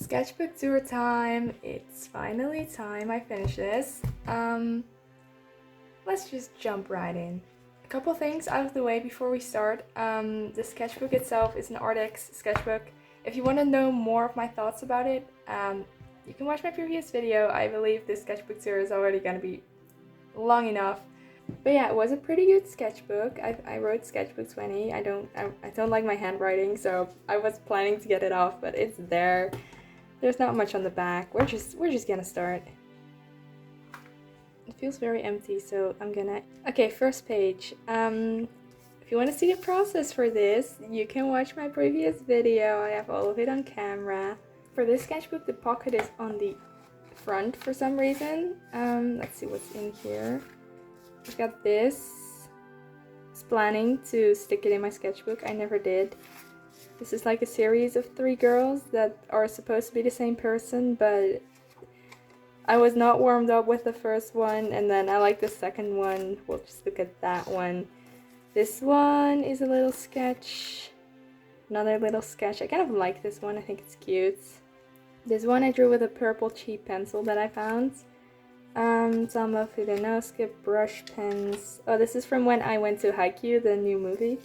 Sketchbook tour time. It's finally time I finish this. Let's just jump right in. A couple things out of the way before we start. The sketchbook itself is an Artex sketchbook. If you want to know more of my thoughts about it, you can watch my previous video. I believe this sketchbook tour is already going to be long enough. But yeah, it was a pretty good sketchbook. I wrote Sketchbook 20. I don't like my handwriting, so I was planning to get it off, but it's there. There's not much on the back. We're just gonna start. It feels very empty, so I'm gonna... Okay, first page. If you want to see the process for this, you can watch my previous video. I have all of it on camera. For this sketchbook, the pocket is on the front for some reason. Let's see what's in here. I've got this. I was planning to stick it in my sketchbook. I never did. This is like a series of 3 girls that are supposed to be the same person, but I was not warmed up with the first one, and then I like the second one. We'll just look at that one. This one is a little sketch. Another little sketch. I kind of like this one. I think it's cute. This one I drew with a purple cheap pencil that I found. Some of skip brush pens. Oh, this is from when I went to Haikyuu, the new movie.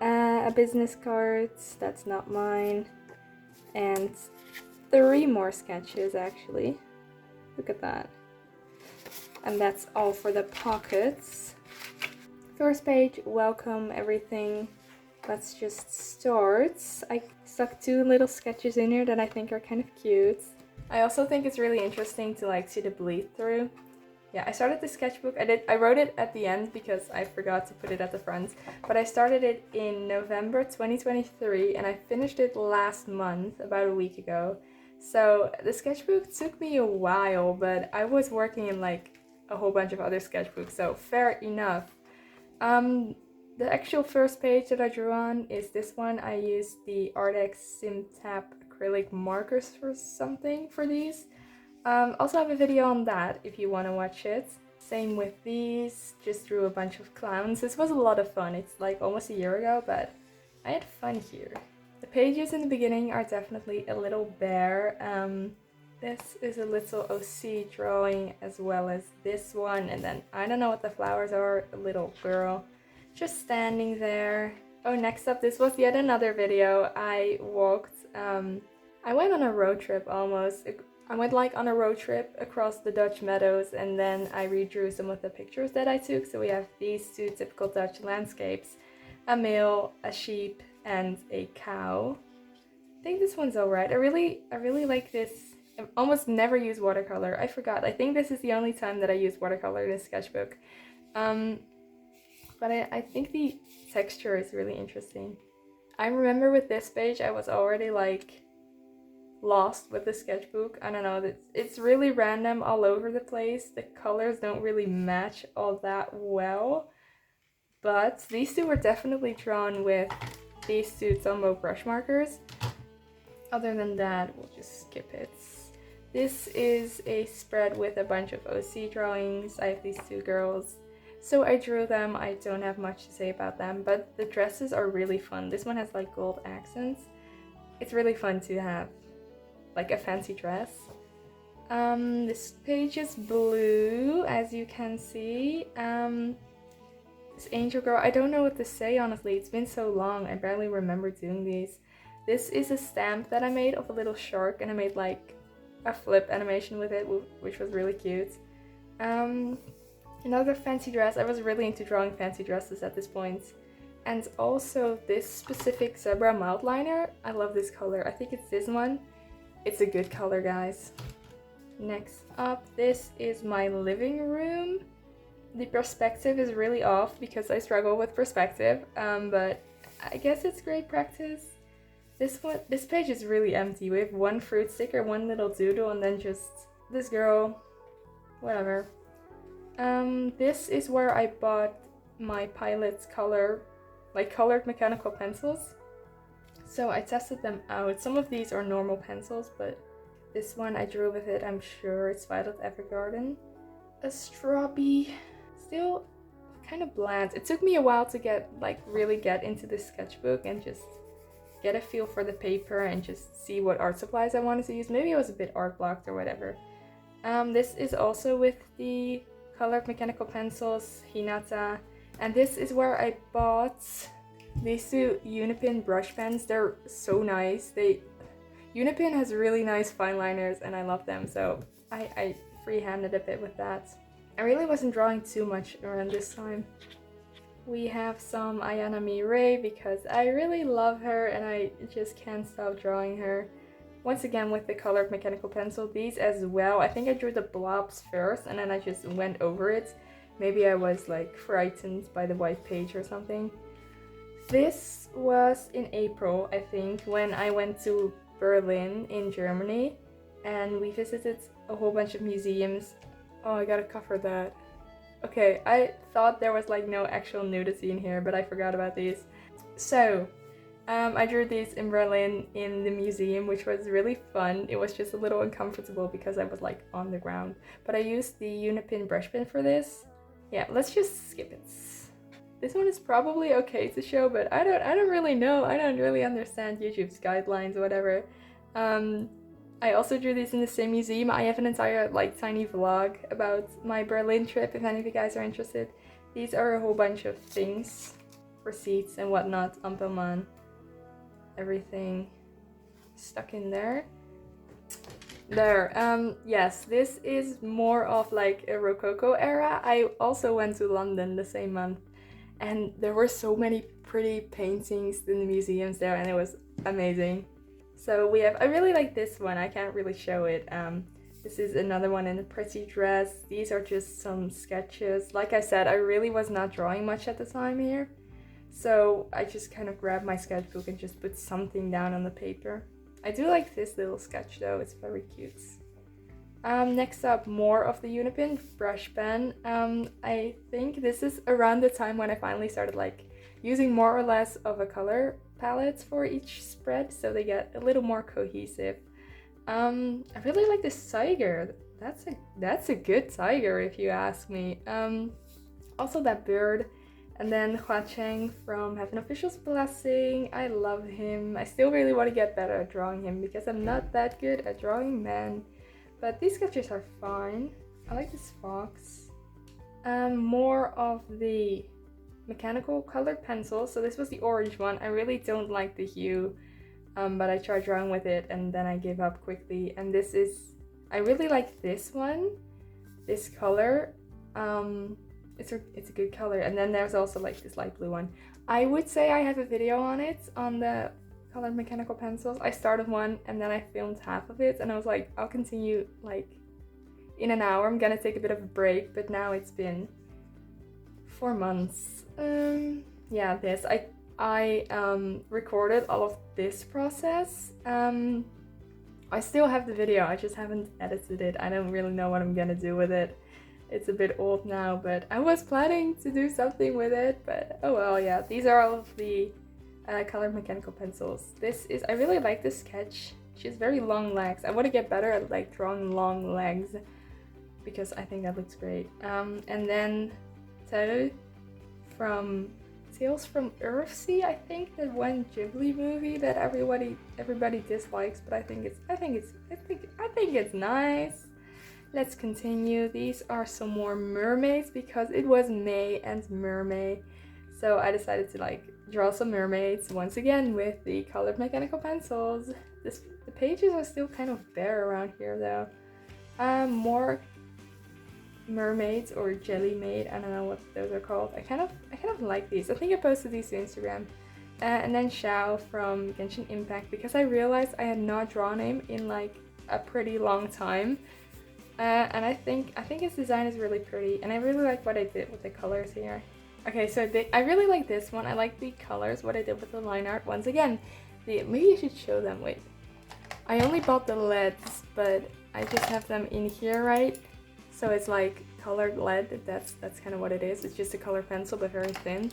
A business card, that's not mine. And 3 more sketches actually. Look at that. And that's all for the pockets. First page, welcome everything. Let's just start. I stuck 2 little sketches in here that I think are kind of cute. I also think it's really interesting to see the bleed through. Yeah, I started the sketchbook. I wrote it at the end because I forgot to put it at the front. But I started it in November 2023 and I finished it last month, about a week ago. So the sketchbook took me a while, but I was working in a whole bunch of other sketchbooks, so fair enough. The actual first page that I drew on is this one. I used the Artex SimTap acrylic markers for these. Also have a video on that if you want to watch it. Same with these, just drew a bunch of clowns. This was a lot of fun. It's almost a year ago, but I had fun here. The pages in the beginning are definitely a little bare. This is a little OC drawing as well as this one, and then I don't know what the flowers are, a little girl just standing there. Oh, next up, this was yet another video. I went on a road trip almost. I went on a road trip across the Dutch meadows, and then I redrew some of the pictures that I took. So we have these 2 typical Dutch landscapes, a male, a sheep, and a cow. I think this one's alright. I really like this. I almost never use watercolor. I forgot. I think this is the only time that I use watercolor in a sketchbook. But I think the texture is really interesting. I remember with this page I was already lost with the sketchbook. I don't know, it's really random all over the place. The colors don't really match all that well, but these 2 were definitely drawn with these 2 Tombow brush markers. Other than that, we'll just skip it. This is a spread with a bunch of OC drawings. I have these 2 girls, so I drew them. I don't have much to say about them, but the dresses are really fun. This one has gold accents. It's really fun to have a fancy dress. This page is blue, as you can see. This angel girl, I don't know what to say honestly. It's been so long, I barely remember doing these. This is a stamp that I made of a little shark, and I made a flip animation with it, which was really cute. Another fancy dress. I was really into drawing fancy dresses at this point. And also this specific zebra mouth liner. I love this color. I think it's this one. It's a good color, guys. Next up, this is my living room. The perspective is really off because I struggle with perspective, but I guess it's great practice. This page is really empty. We have 1 fruit sticker, 1 little doodle, and then just this girl, whatever. This is where I bought my Pilot's colored mechanical pencils. So I tested them out. Some of these are normal pencils, but this one I drew with it. I'm sure it's Violet Evergarden. A strawberry, still kind of bland. It took me a while to really get into this sketchbook and just get a feel for the paper and just see what art supplies I wanted to use. Maybe I was a bit art blocked or whatever. This is also with the colored mechanical pencils, Hinata. And this is where I bought these two Unipin brush pens. They're so nice. Unipin has really nice fine liners and I love them, so I freehanded a bit with that. I really wasn't drawing too much around this time. We have some Ayana Mirai because I really love her and I just can't stop drawing her. Once again with the colored mechanical pencil, these as well. I think I drew the blobs first and then I just went over it. Maybe I was like frightened by the white page or something. This was in April, I think, when I went to Berlin in Germany and we visited a whole bunch of museums. Oh, I gotta cover that. Okay, I thought there was like no actual nudity in here, but I forgot about these. So, I drew these in Berlin in the museum, which was really fun. It was just a little uncomfortable because I was like on the ground. But I used the Unipin brush pen for this. Yeah, let's just skip it. This one is probably okay to show, but I don't really know. I don't really understand YouTube's guidelines or whatever. I also drew these in the same museum. I have an entire like tiny vlog about my Berlin trip if any of you guys are interested. These are a whole bunch of things, receipts and whatnot, Ampelman, everything stuck in there. Yes, this is more of like a Rococo era. I also went to London the same month and there were so many pretty paintings in the museums there and it was amazing. So we have, I really like this one, I can't really show it. This is another one in a pretty dress. These are just some sketches. Like I said, I really was not drawing much at the time here. So I just kind of grabbed my sketchbook and just put something down on the paper. I do like this little sketch though, it's very cute. Next up, more of the Unipin brush pen. I think this is around the time when I finally started like using more or less of a color palette for each spread, so they get a little more cohesive. I really like this tiger. That's a good tiger if you ask me. Also that bird. And then Hua Cheng from Heaven Official's Blessing. I love him. I still really want to get better at drawing him because I'm not that good at drawing men. But these sketches are fine. I like this fox. More of the mechanical colored pencils. So this was the orange one. I really don't like the hue, but I tried drawing with it and then I gave up quickly. And this is, I really like this one, this color. It's a good color. And then there's also like this light blue one. I would say I have a video on it, on the colored mechanical pencils. I started one and then I filmed half of it and I was like, I'll continue like in an hour. I'm gonna take a bit of a break, but now it's been 4 months. Yeah, this I recorded all of this process. I still have the video, I just haven't edited it. I don't really know what I'm gonna do with it. It's a bit old now, but I was planning to do something with it, but oh well. Yeah, these are all of the colored mechanical pencils. This is, I really like this sketch. She has very long legs. I want to get better at like drawing long legs because I think that looks great. And then Tales from Earthsea, I think, that one Ghibli movie that everybody dislikes, but I think it's nice. Let's continue. These are some more mermaids because it was May and mermaid. So I decided to like draw some mermaids once again with the colored mechanical pencils. The pages are still kind of bare around here though. More mermaids or jelly maid, I don't know what those are called. I kind of like these. I think I posted these to Instagram. And then Xiao from Genshin Impact because I realized I had not drawn him in like a pretty long time. And I think his design is really pretty, and I really like what I did with the colors here. Okay, so I really like this one. I like the colors, what I did with the line art. Once again, maybe I should show them. Wait, I only bought the LEDs, but I just have them in here, right? So it's like colored lead. That's kind of what it is. It's just a color pencil, but very thin.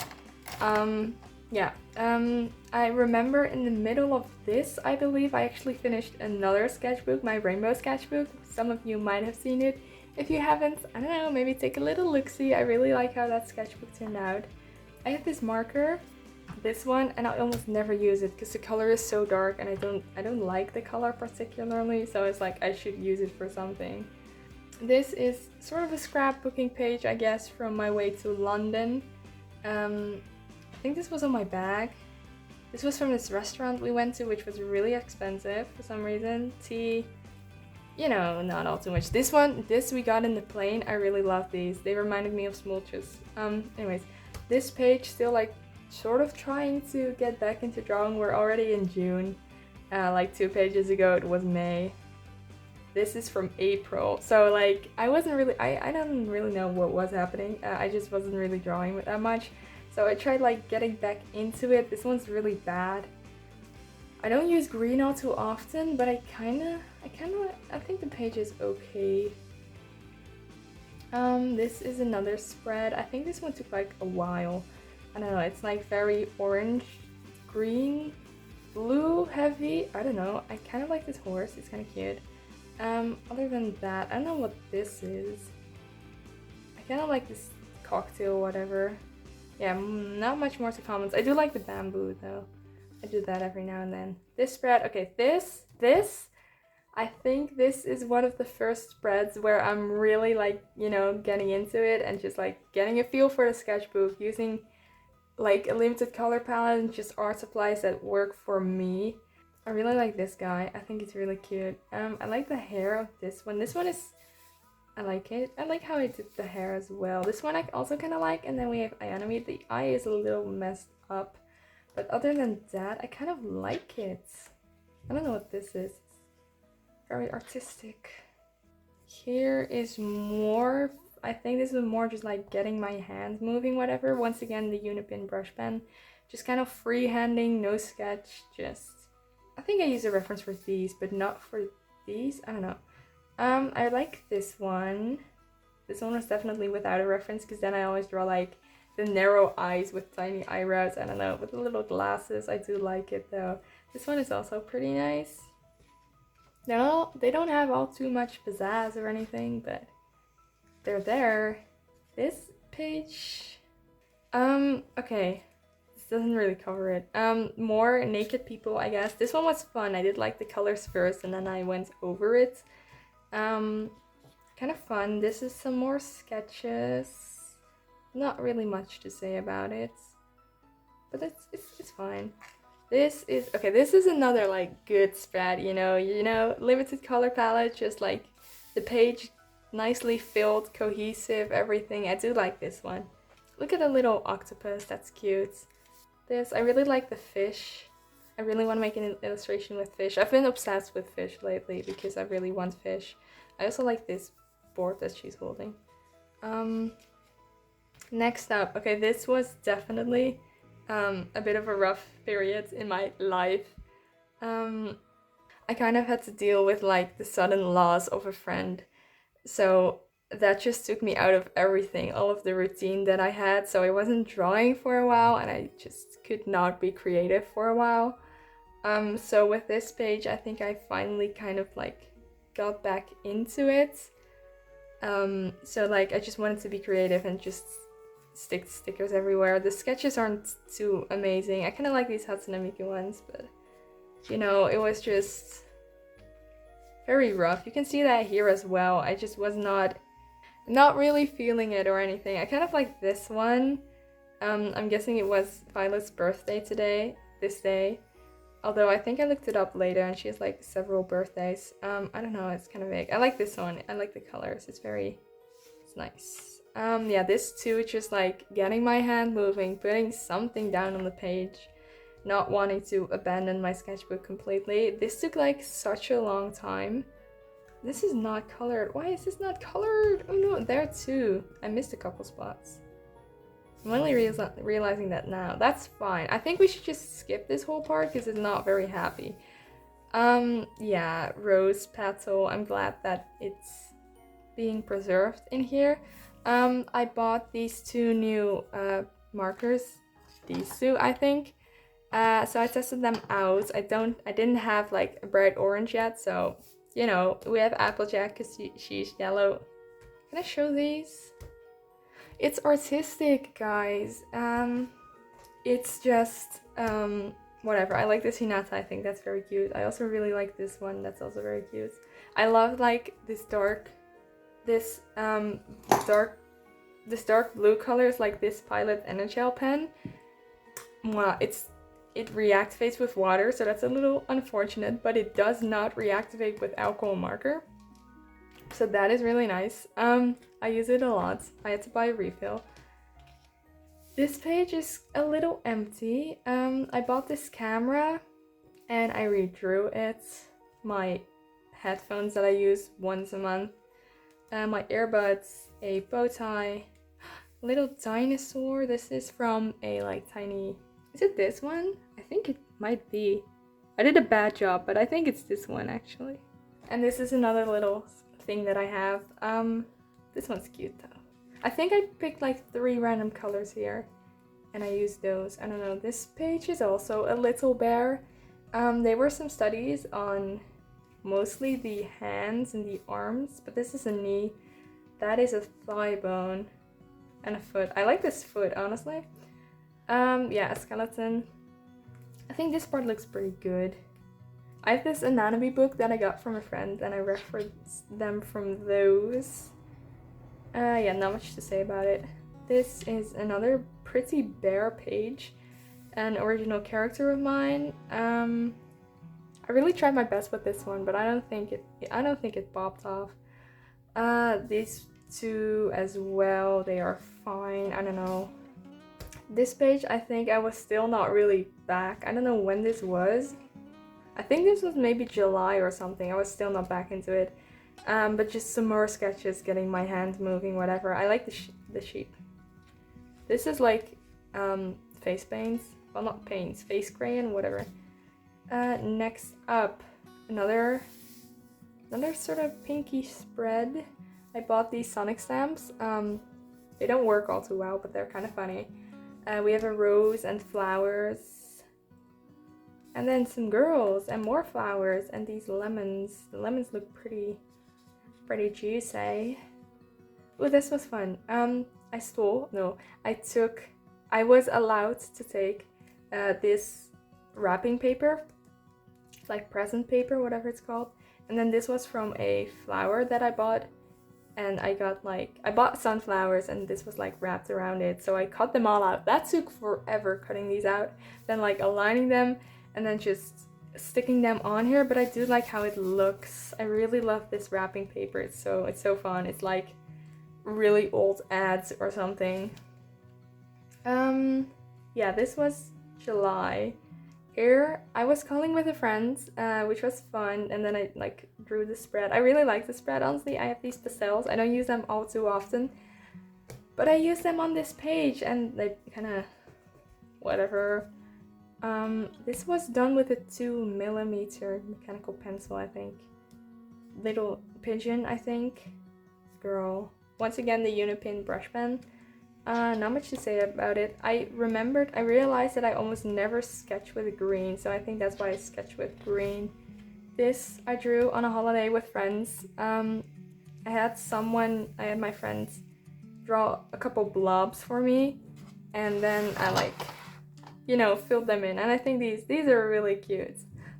Yeah. I remember in the middle of this, I believe I actually finished another sketchbook, my rainbow sketchbook. Some of you might have seen it. If you haven't, I don't know, maybe take a little look-see. I really like how that sketchbook turned out. I have this marker. this one, and I almost never use it because the color is so dark and I don't like the color particularly, so it's like I should use it for something. This is sort of a scrapbooking page, I guess, from my way to London. I think this was on my bag. This was from this restaurant we went to, which was really expensive for some reason. Tea, you know, not all too much. This we got in the plane. I really love these. They reminded me of smooches. Anyways, this page still like sort of trying to get back into drawing. We're already in June. Like 2 pages ago it was May. This is from April. So like I don't really know what was happening. I just wasn't really drawing with that much. So I tried like getting back into it. This one's really bad. I don't use green all too often, but I think the page is okay. This is another spread. I think this one took like a while. I don't know, it's like very orange, green, blue, heavy. I don't know. I kind of like this horse, it's kind of cute. Other than that, I don't know what this is. I kind of like this cocktail or whatever. Yeah, not much more to comment. I do like the bamboo though. I do that every now and then. This spread, okay, this, I think this is one of the first spreads where I'm really like, you know, getting into it and just like getting a feel for the sketchbook, using like a limited color palette and just art supplies that work for me. I really like this guy. I think it's really cute. I like the hair of this one. This one is, I like it. I like how I did the hair as well. This one I also kind of like. And then we have Ayanami. The eye is a little messed up. But other than that, I kind of like it. I don't know what this is. It's very artistic. Here is more. I think this is more just like getting my hands moving, whatever. Once again, the Unipin brush pen. Just kind of freehanding, no sketch, just... I think I use a reference for these, but not for these. I don't know. I like this one. This one was definitely without a reference, because then I always draw like the narrow eyes with tiny eyebrows. I don't know, with the little glasses. I do like it though. This one is also pretty nice. No, they don't have all too much pizzazz or anything, but they're there. This page, okay. Doesn't really cover it. More naked people, I guess. This one was fun. I did like the colors first and then I went over it. Kind of fun. This is some more sketches. Not really much to say about it, but it's fine. This is okay. This is another like good spread. You know, limited color palette, just like the page nicely filled, cohesive, everything. I do like this one. Look at the little octopus. That's cute. This, I really like the fish. I really want to make an illustration with fish. I've been obsessed with fish lately because I really want fish. I also like this board that she's holding. Next up, okay, this was definitely a bit of a rough period in my life. I kind of had to deal with like the sudden loss of a friend. So that just took me out of everything, all of the routine that I had. So I wasn't drawing for a while and I just could not be creative for a while. So with this page, I think I finally kind of like got back into it. So like I just wanted to be creative and just stick stickers everywhere. The sketches aren't too amazing. I kind of like these Hatsune Miku ones, but you know, it was just very rough. You can see that here as well. I just was not really feeling it or anything. I kind of like this one. I'm guessing it was Violet's birthday this day. Although I think I looked it up later and she has like several birthdays. I don't know, it's kind of vague. I like this one. I like the colors. It's nice. Yeah, this too, just like getting my hand moving, putting something down on the page, not wanting to abandon my sketchbook completely. This took like such a long time. This is not colored. Why is this not colored? Oh no, there too. I missed a couple spots. I'm only realizing that now. That's fine. I think we should just skip this whole part because it's not very happy. Yeah, rose petal. I'm glad that it's being preserved in here. I bought these 2 new markers. These 2, I think. So I tested them out. I didn't have like a bright orange yet, so you know, we have Applejack because she's yellow. Can I show these? It's artistic, guys. it's just whatever. I like this Hinata, I think that's very cute. I also really like this one, that's also very cute. I love like this dark blue colors, like this Pilot NHL pen. Well, it reactivates with water, so that's a little unfortunate, but it does not reactivate with alcohol marker. So that is really nice. I use it a lot. I had to buy a refill. This page is a little empty. I bought this camera and I redrew it. My headphones that I use once a month. My earbuds, a bow tie, little dinosaur. This is from a like tiny... Is it this one? I think it might be. I did a bad job, but I think it's this one actually. And this is another little thing that I have. This one's cute though. I think I picked like 3 random colors here and I used those. I don't know. This page is also a little bear. There were some studies on mostly the hands and the arms, but this is a knee. That is a thigh bone and a foot. I like this foot, honestly. Yeah, a skeleton. I think this part looks pretty good. I have this anatomy book that I got from a friend and I referenced them from those. Yeah, not much to say about it. This is another pretty bare page, an original character of mine. I really tried my best with this one, but I don't think it popped off. These two as well, they are fine. I don't know. This page, I think I was still not really back. I don't know when this was. I think this was maybe July or something. I was still not back into it. But just some more sketches, getting my hands moving, whatever. I like the sheep. This is like face paints. Well, not paints, face crayon, whatever. Next up, another sort of pinky spread. I bought these Sonic stamps. They don't work all too well, but they're kind of funny. We have a rose and flowers. And then some girls and more flowers and these lemons. The lemons look pretty juicy. Oh, this was fun. I was allowed to take this wrapping paper, like present paper, whatever it's called. And then this was from a flower that I bought. And I bought sunflowers and this was like wrapped around it. So I cut them all out. That took forever cutting these out. Then like aligning them and then just sticking them on here. But I do like how it looks. I really love this wrapping paper. It's so fun. It's like really old ads or something. Yeah, this was July. Here I was calling with a friend, which was fun, and then I like drew the spread. I really like the spread, honestly. I have these pastels. I don't use them all too often, but I use them on this page and they kind of whatever. This was done with a 2mm mechanical pencil, I think. Little pigeon, I think. Girl. Once again, the Unipin brush pen. Not much to say about it. I realized that I almost never sketch with green, so I think that's why I sketch with green. This I drew on a holiday with friends. I had my friends draw a couple blobs for me, and then I filled them in, and I think these are really cute.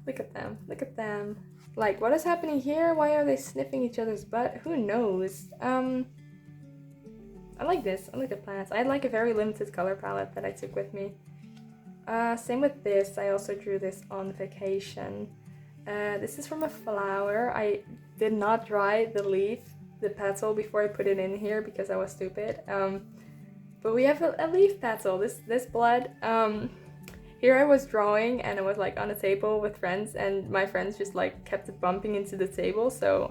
Look at them. Like, what is happening here? Why are they sniffing each other's butt? Who knows? I like this. I like the plants. I had like a very limited color palette that I took with me. Same with this. I also drew this on vacation. This is from a flower. I did not dry the petal before I put it in here because I was stupid. But we have a leaf petal. This blood. Here I was drawing and I was like on a table with friends and my friends just like kept bumping into the table. So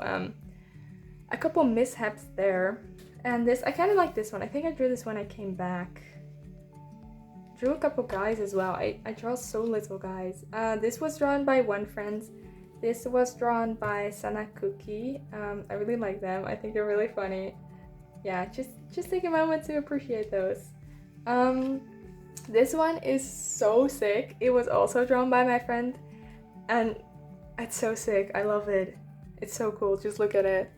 a couple mishaps there. And this, I kind of like this one. I think I drew this when I came back. Drew a couple guys as well. I draw so little guys. This was drawn by one friend. This was drawn by Sana Cookie. I really like them. I think they're really funny. Yeah, just take a moment to appreciate those. This one is so sick. It was also drawn by my friend. And it's so sick. I love it. It's so cool. Just look at it.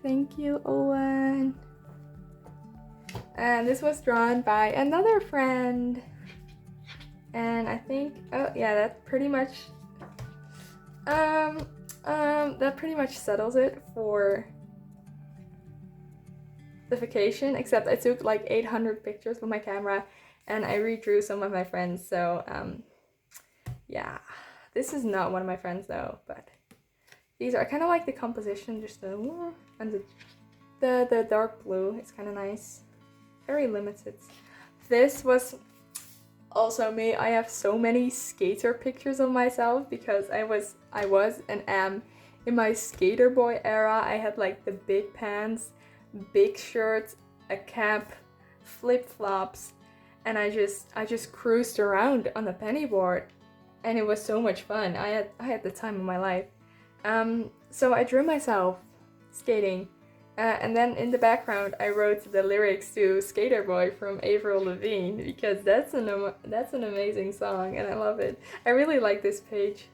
Thank you, Owen. And this was drawn by another friend. And I think, oh yeah, that pretty much settles it for the vacation, except I took like 800 pictures with my camera and I redrew some of my friends. So yeah, this is not one of my friends though, but these are kind of like the composition, just the and the dark blue. It's kind of nice, very limited. This was also me. I have so many skater pictures of myself because I was and am in my skater boy era. I had like the big pants, big shirt, a cap, flip-flops, and I just cruised around on the penny board, and it was so much fun. I had the time of my life. So I drew myself skating, and then in the background I wrote the lyrics to Skater Boy from Avril Lavigne because that's an amazing song and I love it. I really like this page.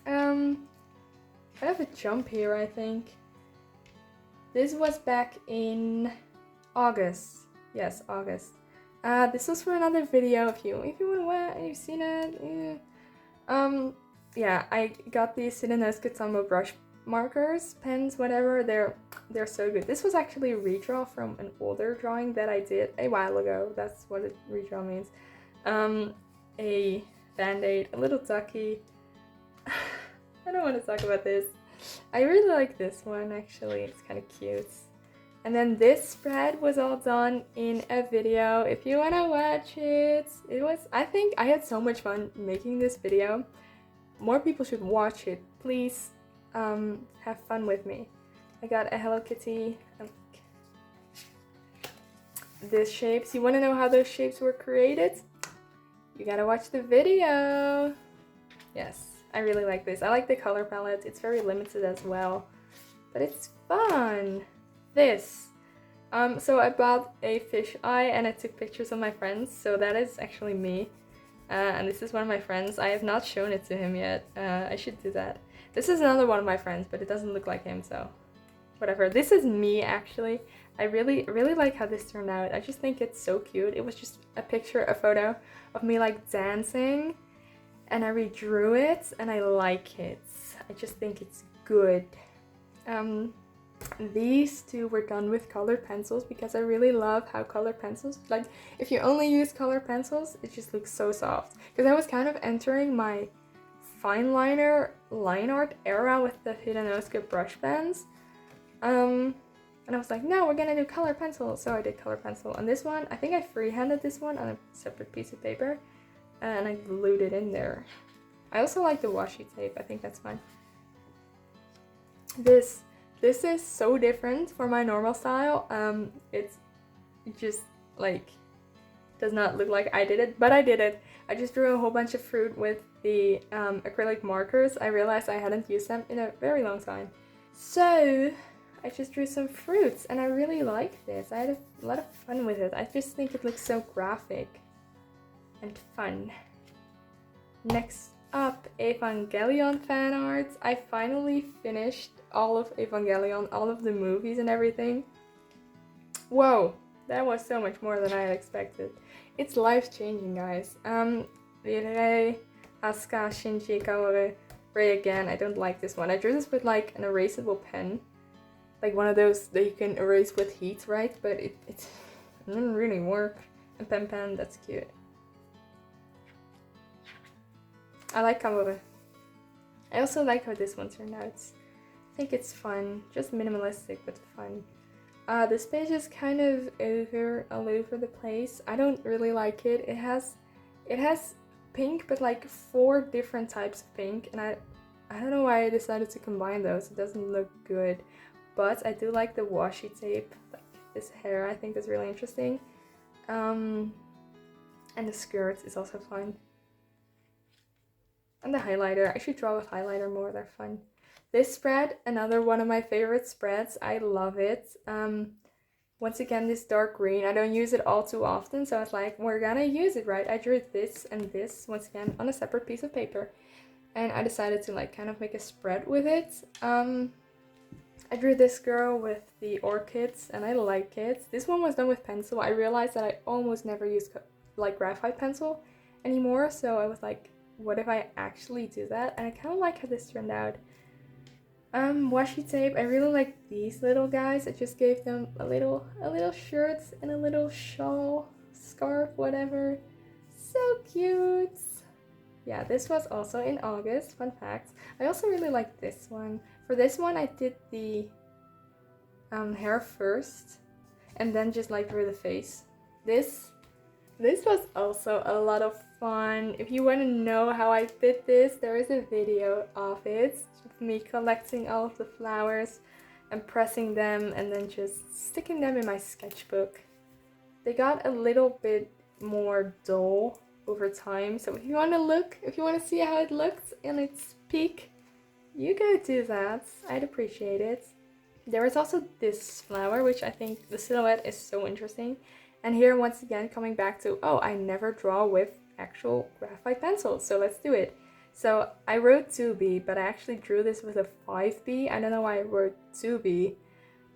I have a jump here, I think. This was back in August. Yes, August. This was for another video. If you want, you've seen it. Yeah. Yeah, I got these Colourful brush markers, pens, whatever. They're so good. This was actually a redraw from an older drawing that I did a while ago. That's what a redraw means. A band-aid, a little ducky. I don't want to talk about this. I really like this one actually. It's kind of cute. And then this spread was all done in a video. If you want to watch it, I think I had so much fun making this video. More people should watch it. Please have fun with me. I got a Hello Kitty, these shapes. You want to know how those shapes were created? You gotta watch the video. Yes, I really like this. I like the color palette. It's very limited as well, but it's fun. This. So I bought a fish eye and I took pictures of my friends. So that is actually me. And this is one of my friends. I have not shown it to him yet. I should do that. This is another one of my friends, but it doesn't look like him, so whatever. This is me, actually. I really like how this turned out. I just think it's so cute. It was just a photo of me like dancing, and I redrew it, and I like it. I just think it's good. These two were done with colored pencils because I really love how colored pencils, like if you only use colored pencils, it just looks so soft. Because I was kind of entering my fine liner line art era with the Hidenosuke brush pens. And I was like, no, we're gonna do color pencil. So I did color pencil. And this one, I think I freehanded this one on a separate piece of paper and I glued it in there. I also like the washi tape. I think that's fine. This is so different from my normal style. It's just like does not look like I did it, but I did it. I just drew a whole bunch of fruit with the acrylic markers. I realized I hadn't used them in a very long time. So I just drew some fruits and I really like this. I had a lot of fun with it. I just think it looks so graphic and fun. Next up, Evangelion fan art. I finally finished all of Evangelion, all of the movies and everything. Whoa, that was so much more than I had expected. It's life-changing, guys. Rei, Asuka, Shinji, Kaoru, Rei again. I don't like this one. I drew this with like an erasable pen. Like one of those that you can erase with heat, right? But it didn't really work. And Pen, that's cute. I like Kaoru. I also like how this one turned out. I think it's fun. Just minimalistic, but fun. This page is kind of all over the place. I don't really like it. It has pink, but like 4 different types of pink, and I don't know why I decided to combine those. It doesn't look good, but I do like the washi tape. Like this hair, I think is really interesting. And the skirt is also fun. And the highlighter. I should draw with highlighter more. They're fun. This spread, another one of my favorite spreads. I love it. Once again, this dark green. I don't use it all too often, so I was like, we're gonna use it, right? I drew this and this, once again, on a separate piece of paper. And I decided to like kind of make a spread with it. I I drew this girl with the orchids, and I like it. This one was done with pencil. I realized that I almost never use like graphite pencil anymore, so I was like, what if I actually do that? And I kind of like how this turned out. Washi tape. I really like these little guys. I just gave them a little shirt and a little shawl, scarf, whatever. So cute. Yeah, this was also in August. Fun fact. I also really like this one. For this one, I did the hair first, and then just like drew the face. This was also a lot of fun. If you want to know how I did this, there is a video of it. Me collecting all of the flowers and pressing them and then just sticking them in my sketchbook. They got a little bit more dull over time, so if you want to see how it looks in its peak, you go do that. I'd appreciate it. There is also this flower, which I think the silhouette is so interesting. And here, once again, coming back to, oh, I never draw with actual graphite pencils, so let's do it. So I wrote 2B, but I actually drew this with a 5B. I don't know why I wrote 2B.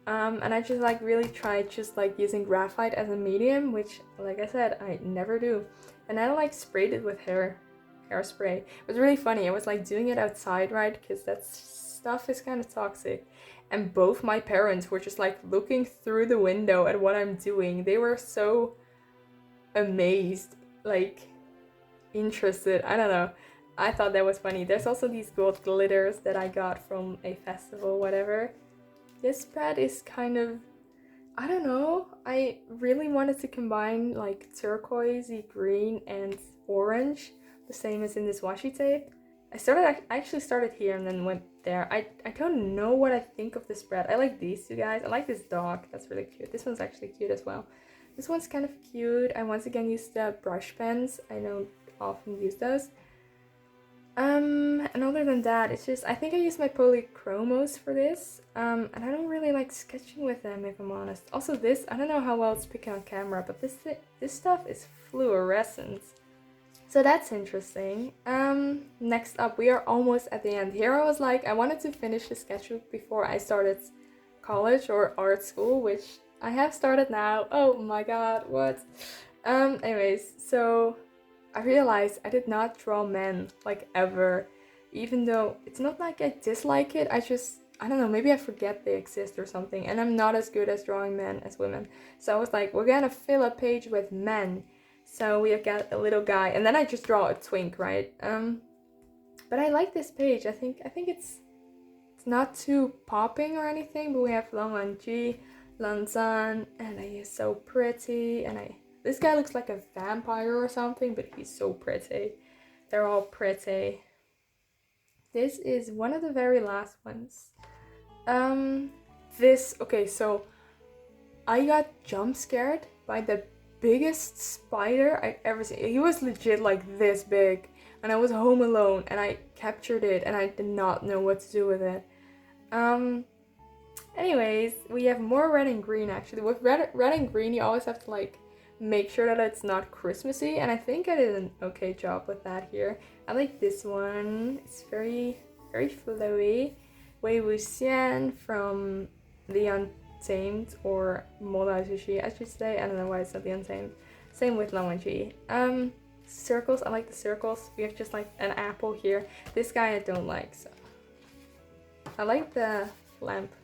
And I just like really tried just like using graphite as a medium, which, like I said, I never do. And I like sprayed it with hairspray. It was really funny. I was like doing it outside, right? Because that stuff is kind of toxic. And both my parents were just like looking through the window at what I'm doing. They were so amazed, like interested. I don't know. I thought that was funny. There's also these gold glitters that I got from a festival, whatever. This spread is kind of, I don't know. I really wanted to combine like turquoisey green and orange, the same as in this washi tape. I actually started here and then went there. I don't know what I think of the spread. I like these two guys. I like this dog. That's really cute. This one's actually cute as well. This one's kind of cute. I once again used the brush pens. I don't often use those. And other than that, it's just, I think I use my polychromos for this, and I don't really like sketching with them, if I'm honest. Also this, I don't know how well it's picking on camera, but this stuff is fluorescent. So that's interesting. Next up, we are almost at the end. Here I was like, I wanted to finish the sketchbook before I started college or art school, which I have started now. Oh my god, what? Anyways, so I realized I did not draw men, like, ever. Even though it's not like I dislike it, I don't know, maybe I forget they exist or something. And I'm not as good as drawing men as women. So I was like, we're gonna fill a page with men. So we have got a little guy, and then I just draw a twink, right? But I like this page. I think it's not too popping or anything, but we have Lanwanji, Lanzan, and he's so pretty, and this guy looks like a vampire or something, but he's so pretty. They're all pretty. This is one of the very last ones. Okay, so I got jump scared by the biggest spider I've ever seen. He was legit like this big, and I was home alone, and I captured it, and I did not know what to do with it. Anyways, we have more red and green actually. With red and green, you always have to like make sure that it's not Christmassy, and I think I did an okay job with that here. I like this one. It's very, very flowy. Wei Wuxian from The Untamed, or Mola Sushi, I should say. I don't know why it's not The Untamed. Same with Lanwanji. Circles, I like the circles. We have just like an apple here. This guy I don't like, so. I like the plants.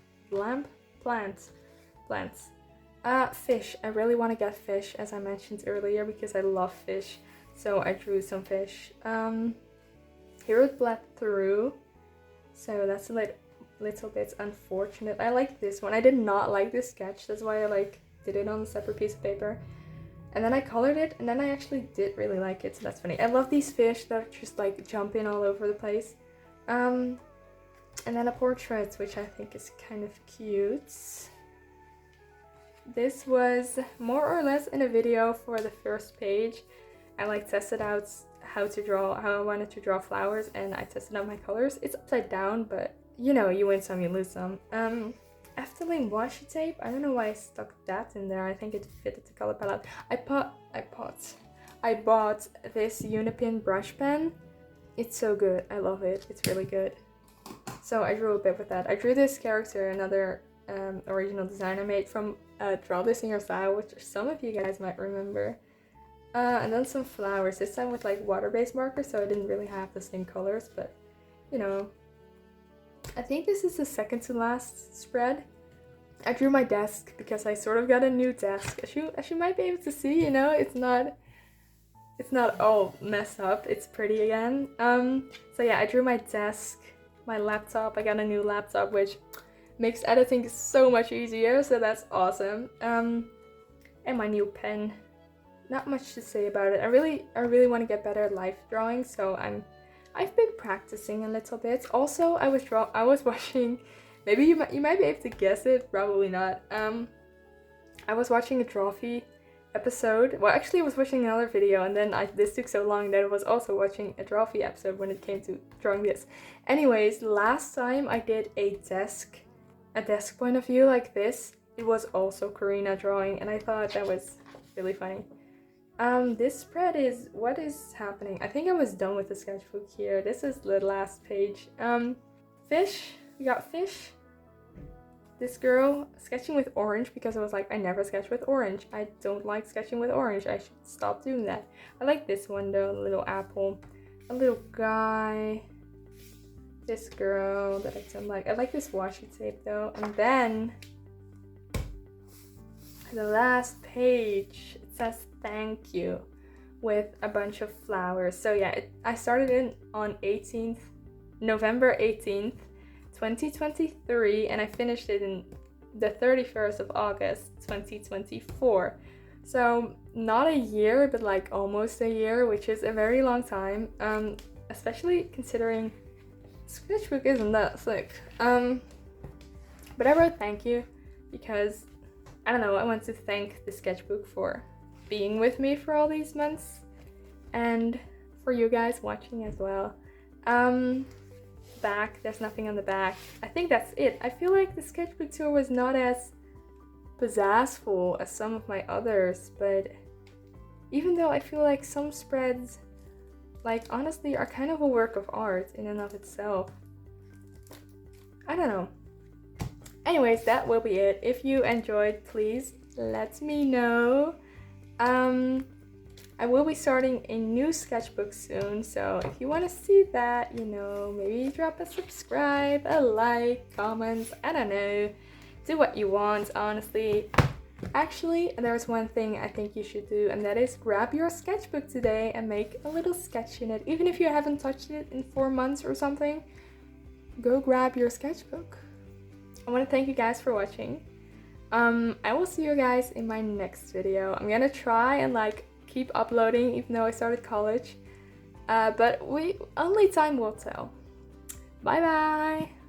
Fish. I really want to get fish, as I mentioned earlier, because I love fish. So I drew some fish. Here it bled through, so that's a little bit unfortunate. I like this one. I did not like this sketch, that's why I like did it on a separate piece of paper. And then I colored it, and then I actually did really like it, so that's funny. I love these fish that just like jumping all over the place. And then a portrait, which I think is kind of cute. This was more or less in a video for the first page. I like tested out how I wanted to draw flowers, and I tested out my colors. It's upside down, but you know, you win some, you lose some. Efteling washi tape. I don't know why I stuck that in there. I think it fitted the color palette. I bought this Unipin brush pen. It's so good. I love it. It's really good. So I drew a bit with that. I drew this character, another original design I made from Draw This in Your Style, which some of you guys might remember. And then some flowers, this time with like water-based markers, so I didn't really have the same colors, but you know. I think this is the second to last spread. I drew my desk because I sort of got a new desk. As you might be able to see, you know, it's not all messed up, it's pretty again. So yeah, I drew my desk, my laptop. I got a new laptop, which makes editing so much easier, so that's awesome. And my new pen. Not much to say about it. I really want to get better at life drawing, so I've been practicing a little bit. Also, I was watching, maybe you might be able to guess it, probably not. I was watching a Drawfee episode. Well, actually I was watching another video, and then this took so long that I was also watching a Drawfee episode when it came to drawing this. Anyways, last time I did a desk point of view like this, it was also Karina drawing, and I thought that was really funny. This spread is, what is happening? I think I was done with the sketchbook here. This is the last page. Fish, we got fish. This girl sketching with orange because I was like, I never sketch with orange. I don't like sketching with orange. I should stop doing that. I like this one though, a little apple, a little guy. This girl that I don't like. I like this washi tape though. And then the last page, it says thank you with a bunch of flowers. So yeah, I started it on November 18th, 2023, and I finished it in the 31st of August, 2024. So not a year, but like almost a year, which is a very long time, especially considering sketchbook isn't that thick. But I wrote thank you because, I don't know, I want to thank the sketchbook for being with me for all these months, and for you guys watching as well. Back, there's nothing on the back. I think that's it. I feel like the sketchbook tour was not as pizzazzful as some of my others, but even though I feel like some spreads, like honestly, are kind of a work of art in and of itself. I don't know. Anyways, that will be it. If you enjoyed, please let me know. I will be starting a new sketchbook soon, so if you want to see that, you know, maybe drop a subscribe, a like, comments, I don't know. Do what you want, honestly. Actually, there's one thing I think you should do, and that is grab your sketchbook today and make a little sketch in it. Even if you haven't touched it in 4 months or something, go grab your sketchbook. I want to thank you guys for watching. I will see you guys in my next video. I'm gonna try and like keep uploading even though I started college, but only time will tell. Bye bye!